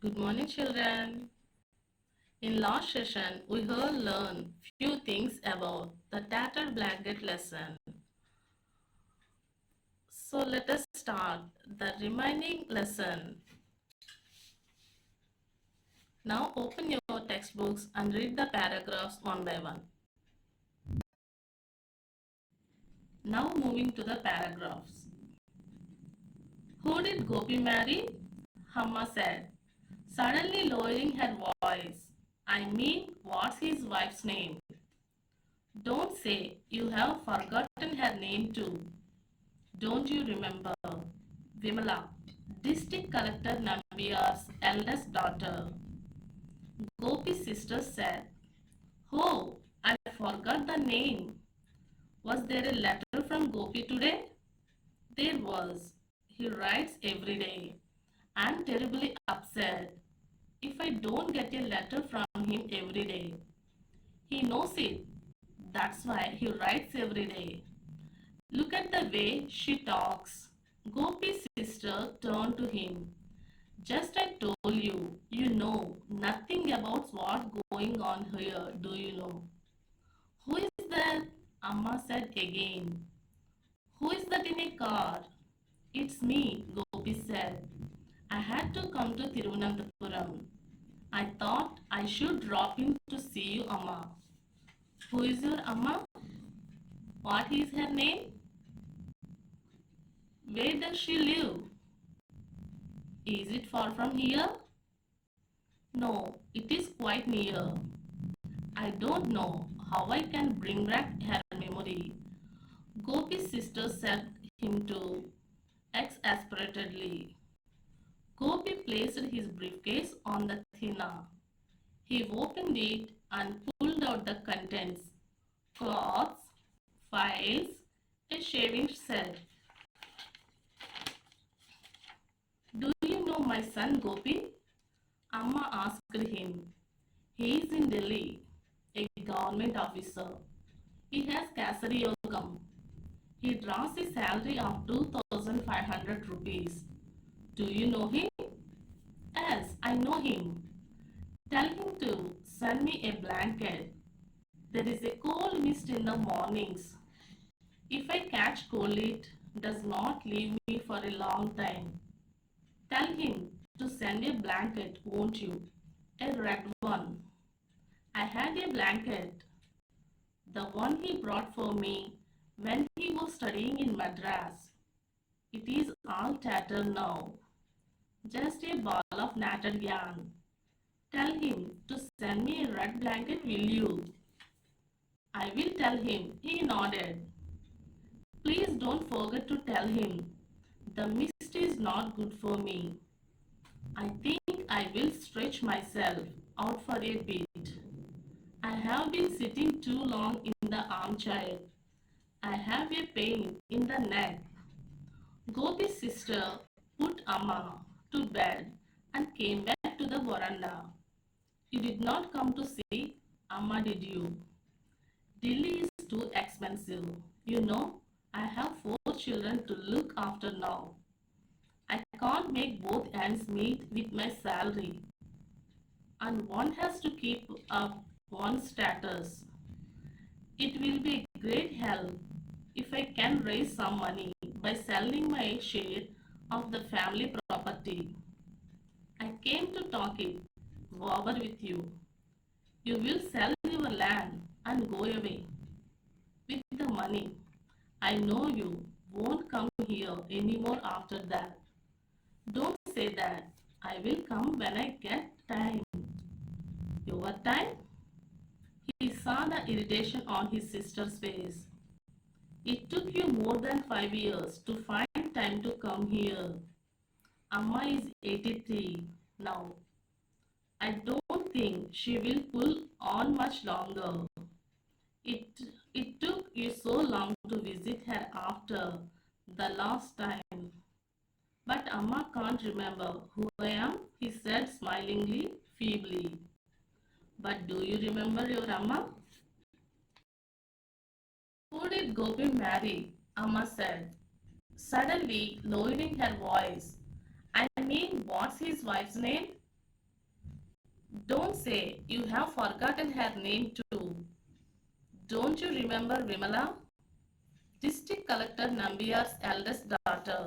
Good morning, children. In last session, we have learned few things about the tattered blanket lesson. So let us start the remaining lesson. Now open your textbooks and read the paragraphs one by one. Now moving to the paragraphs. Who did Gopi marry? Hamma said, suddenly lowering her voice. I mean, what's his wife's name? Don't say you have forgotten her name too. Don't you remember? Vimala, District Collector Nambiar's eldest daughter. Gopi's sister said, oh, I forgot the name. Was there a letter from Gopi today? There was. He writes every day. I'm terribly upset if I don't get a letter from him every day. He knows it. That's why he writes every day. Look at the way she talks. Gopi's sister turned to him. Just I told you, you know nothing about what's going on here, do you know? Who is that? Amma said again. Who is that in a car? It's me, Gopi said. I had to come to Thiruvananthapuram. I thought I should drop in to see you, Amma. Who is your Amma? What is her name? Where does she live? Is it far from here? No, it is quite near. I don't know how I can bring back her memory. Gopi's sister said him to exasperatedly. Gopi placed his briefcase on the tina. He opened it and pulled out the contents cloths, files, a shaving set. Do you know my son Gopi? Amma asked him. He is in Delhi, a government officer. He has Kasari Yogam. He draws a salary of 2500 rupees. Do you know him? Yes, I know him. Tell him to send me a blanket. There is a cold mist in the mornings. If I catch cold, it does not leave me for a long time. Tell him to send a blanket, won't you? A red one. I had a blanket, the one he brought for me when he was studying in Madras. It is all tattered now, just a ball of knotted yarn. Tell him to send me a red blanket, will you? I will tell him, he nodded. Please don't forget to tell him. The mist is not good for me. I think I will stretch myself out for a bit. I have been sitting too long in the armchair. I have a pain in the neck. Gopi's sister put Amma to bed and came back to the veranda. You did not come to see Amma, did you? Delhi is too expensive. You know, I have 4 children to look after now. I can't make both ends meet with my salary, and one has to keep up one's status. It will be a great help if I can raise some money by selling my share of the family property. I came to talk it over with you. You will sell your land and go away with the money. I know you won't come here anymore after that. Don't say that. I will come when I get time. Your time? He saw the irritation on his sister's face. It took you more than 5 years to find time to come here. Amma is 83 now. I don't think she will pull on much longer. It, it took you so long to visit her after the last time. But Amma can't remember who I am, he said smilingly, feebly. But do you remember your Amma? Who did Gopi marry? Amma said, suddenly lowering her voice. I mean, what's his wife's name? Don't say you have forgotten her name too. Don't you remember Vimala? District Collector Nambiyar's eldest daughter.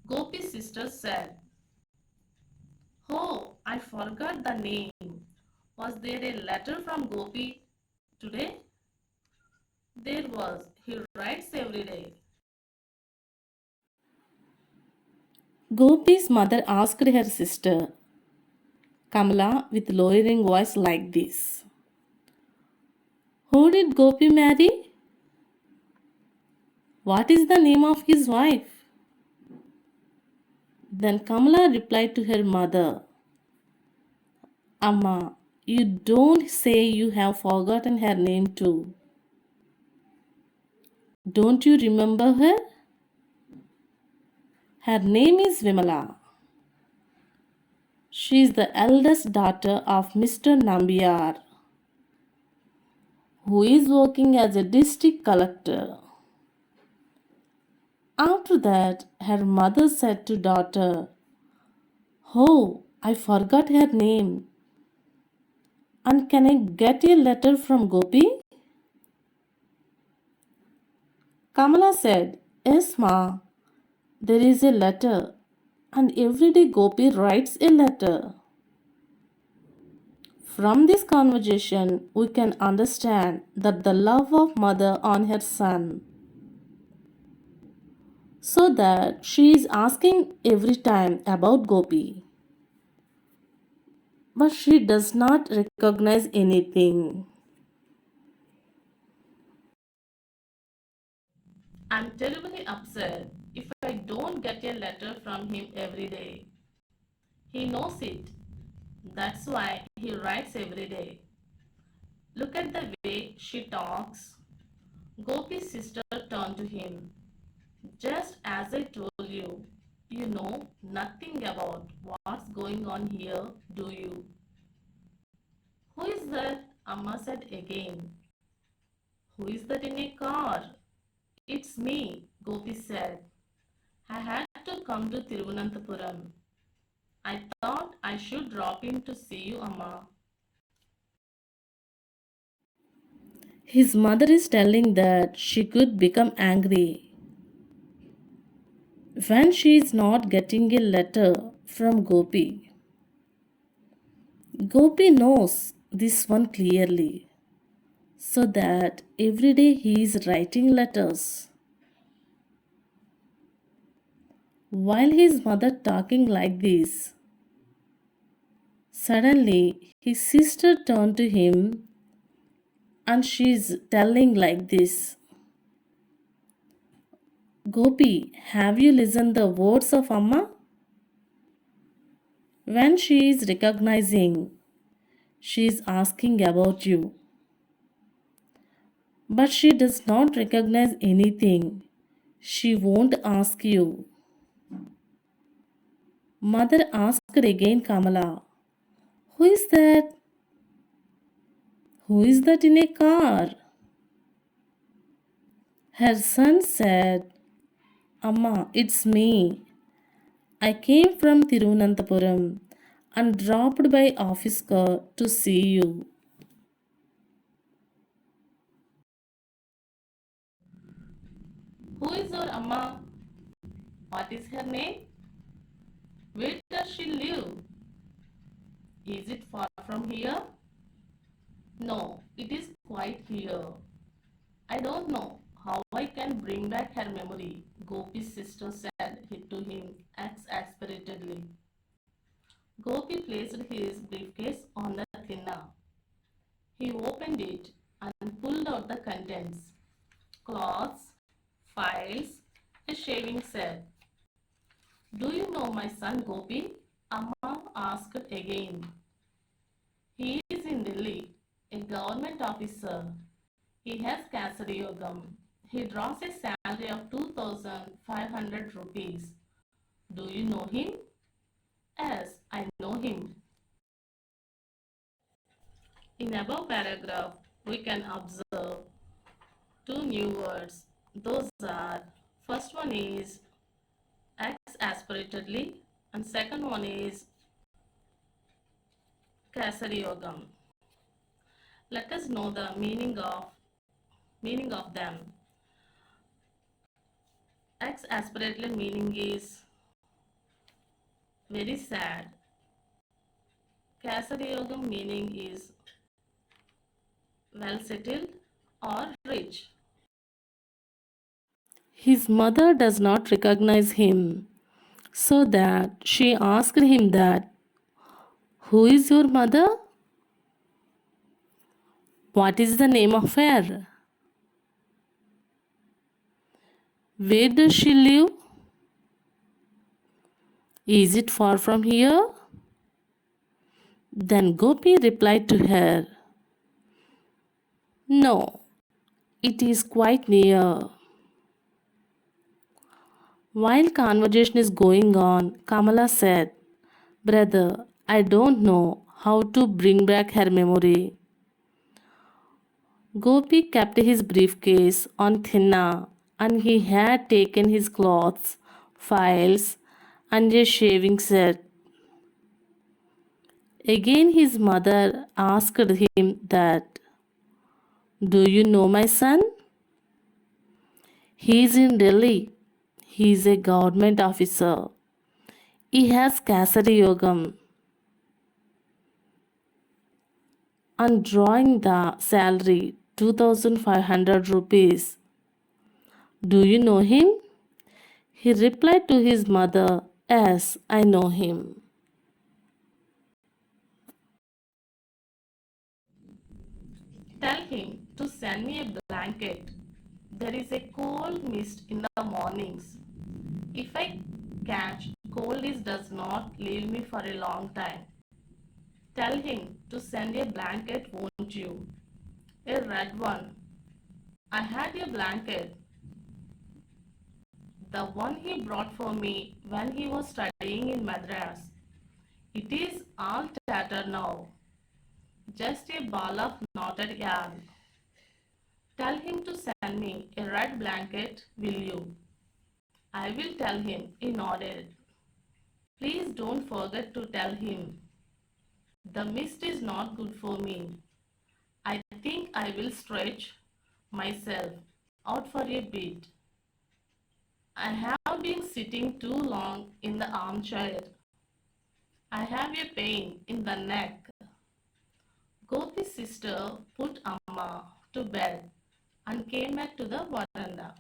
Gopi's sister said, "Oh, I forgot the name. Was there a letter from Gopi today?" There was. He writes every day. Gopi's mother asked her sister, Kamala, with lowering voice like this. Who did Gopi marry? What is the name of his wife? Then Kamala replied to her mother, Amma, you don't say you have forgotten her name too. Don't you remember her? Her name is Vimala. She is the eldest daughter of Mr. Nambiyar, who is working as a district collector. After that, her mother said to daughter, Oh, I forgot her name. And can I get a letter from Gopi? Kamala said, Yes, ma. There is a letter. And every day Gopi writes a letter. From this conversation, we can understand that the love of mother on her son, so that she is asking every time about Gopi. But she does not recognize anything. I'm terribly upset if I don't get a letter from him every day. He knows it. That's why he writes every day. Look at the way she talks. Gopi's sister turned to him. Just as I told you, you know nothing about what's going on here, do you? Who is that? Amma said again. Who is that in a car? It's me, Gopi said. I had to come to Thiruvananthapuram. I thought I should drop in to see you, Amma. His mother is telling that she could become angry when she is not getting a letter from Gopi. Gopi knows this one clearly, so that every day he is writing letters. While his mother talking like this, suddenly his sister turned to him and she is telling like this. Gopi, have you listened the words of Amma? When she is recognizing, she is asking about you. But she does not recognize anything. She won't ask you. Mother asked again Kamala, Who is that? Who is that in a car? Her son said, Amma, it's me. I came from Thiruvananthapuram and dropped by office car to see you. Who is your Amma? What is her name? Where does she live? Is it far from here? No, it is quite here. I don't know how I can bring back her memory, Gopi's sister said to him exasperatedly. Gopi placed his briefcase on the thinna. He opened it and pulled out the contents cloths, files, a shaving set. Do you know my son Gopi? Amma asked again. He is in Delhi, a government officer. He has Kasariyogam. He draws a salary of 2,500 rupees. Do you know him? Yes, I know him. In above paragraph, we can observe two new words. Those are, first one is exasperatedly and second one is Kasari Yogam. Let us know the meaning of them. X aspirated meaning is very sad. Kasari Yogam meaning is well settled or rich. His mother does not recognize him, so that she asked him that, "Who is your mother? What is the name of her? Where does she live? Is it far from here?" Then Gopi replied to her, "No, it is quite near." While conversation is going on, Kamala said, "Brother, I don't know how to bring back her memory." Gopi kept his briefcase on Thinna, and he had taken his clothes, files, and a shaving set. Again his mother asked him that, "Do you know my son? He is in Delhi. He is a government officer. He has Kasari Yogam." On drawing the salary 2500 rupees, "Do you know him?" He replied to his mother, "Yes, I know him." Tell him to send me a blanket. There is a cold mist in the mornings. If I catch cold, it does not leave me for a long time. Tell him to send a blanket, won't you? A red one. I had a blanket, the one he brought for me when he was studying in Madras. It is all tattered now, just a ball of knotted yarn. Tell him to send me a red blanket, will you? I will tell him, he nodded. Please don't forget to tell him. The mist is not good for me. I think I will stretch myself out for a bit. I have been sitting too long in the armchair. I have a pain in the neck. Gopi's sister put Amma to bed and came back to the veranda.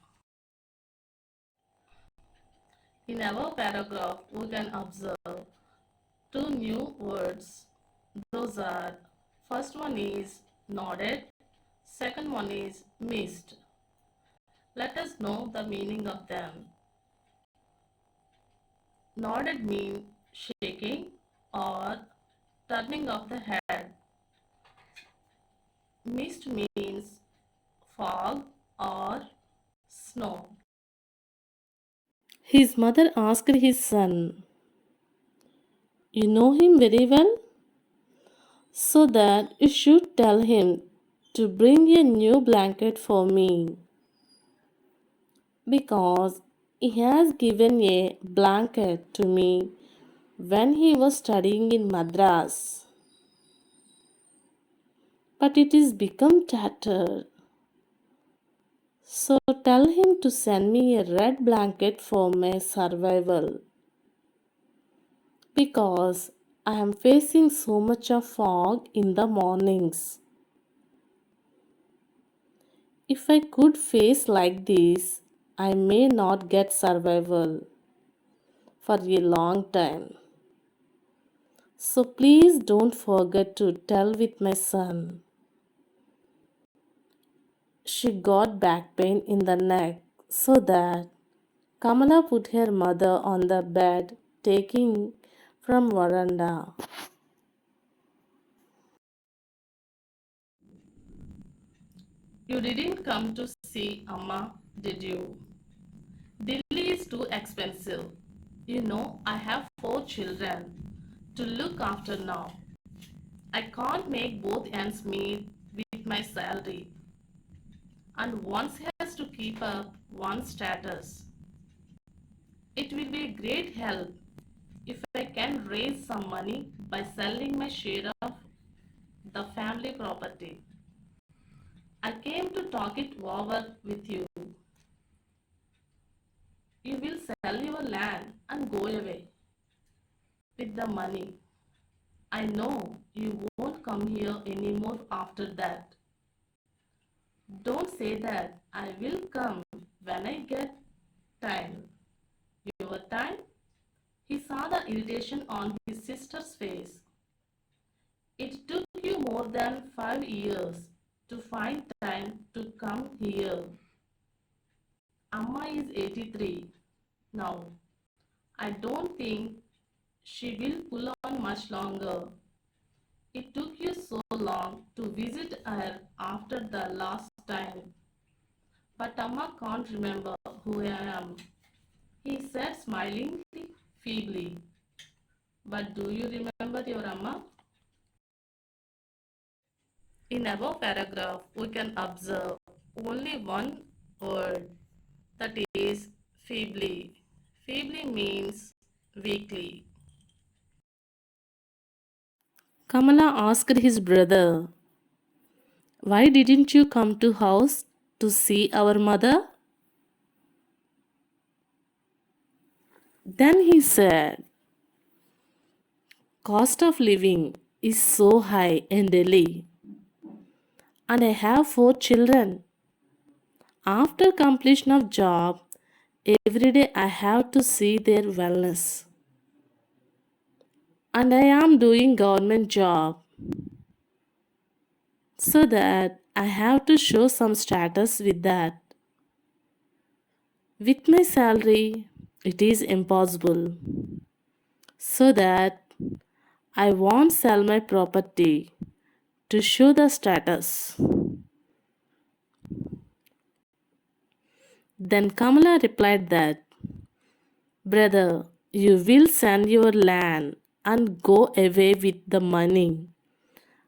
In our paragraph, we can observe two new words. Those are, first one is nodded, second one is missed. Let us know the meaning of them. Nodded means shaking or turning of the head. Mist means fog or snow. His mother asked his son, "You know him very well, so that you should tell him to bring a new blanket for me, because he has given a blanket to me when he was studying in Madras, but it is become tattered. So tell him to send me a red blanket for my survival, because I am facing so much of fog in the mornings. If I could face like this, I may not get survival for a long time. So please don't forget to tell with my son." She got back pain in the neck, so that Kamala put her mother on the bed, taking from veranda. You didn't come to see Amma, did you? Delhi is too expensive. You know, I have 4 children to look after now. I can't make both ends meet with my salary, and one has to keep up one's status. It will be a great help if I can raise some money by selling my share of the family property. I came to talk it over with you. You will sell your land and go away with the money. I know you won't come here anymore after that. Don't say that. I will come when I get time. Your time? He saw the irritation on his sister's face. It took you more than 5 years to find time to come here. Amma is 83 now. I don't think she will pull on much longer. It took you so long to visit her after the last time. But Amma can't remember who I am, he said, smiling feebly. But do you remember your Amma? In above paragraph, we can observe only one word, that is feebly. Feebly means weakly. Kamala asked his brother, "Why didn't you come to house to see our mother?" Then he said, "Cost of living is so high in Delhi, and I have 4 children. After completion of job, every day I have to see their wellness. And I am doing government job so that I have to show some status with that. With my salary, it is impossible. So that I won't sell my property to show the status." Then Kamala replied that, "Brother, you will sell your land and go away with the money.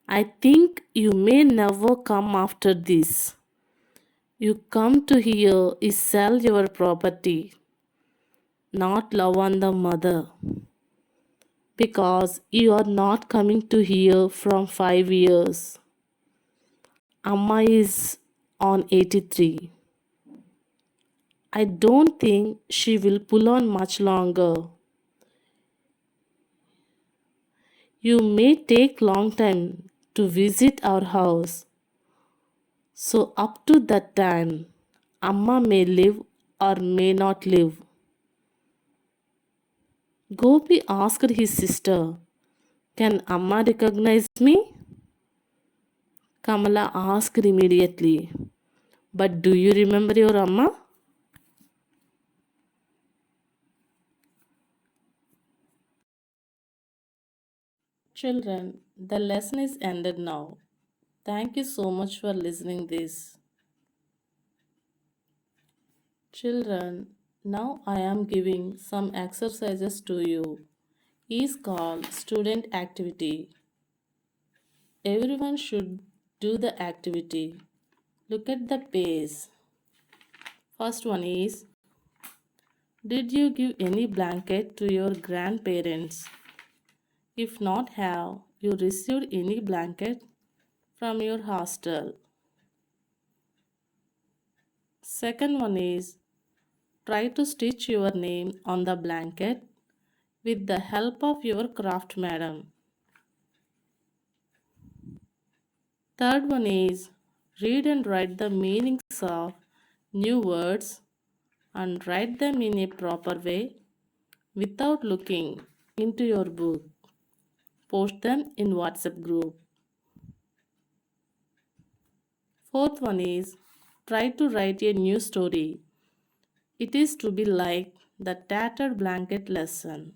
I think you may never come after this. You come to here is sell your property, not love on the mother, because you are not coming to here from 5 years. Amma is on 83. I don't think she will pull on much longer. You may take long time to visit our house. So up to that time, Amma may live or may not live." Gopi asked his sister, "Can Amma recognize me?" Kamala asked immediately, "But do you remember your Amma?" Children, the lesson is ended now. Thank you so much for listening this. Children, now I am giving some exercises to you. Is called student activity. Everyone should do the activity. Look at the page. First one is, did you give any blanket to your grandparents? If not, have you received any blanket from your hostel? Second one is, try to stitch your name on the blanket with the help of your craft madam. Third one is, read and write the meanings of new words and write them in a proper way without looking into your book. Post them in WhatsApp group. Fourth one is, try to write a new story. It is to be like the tattered blanket lesson.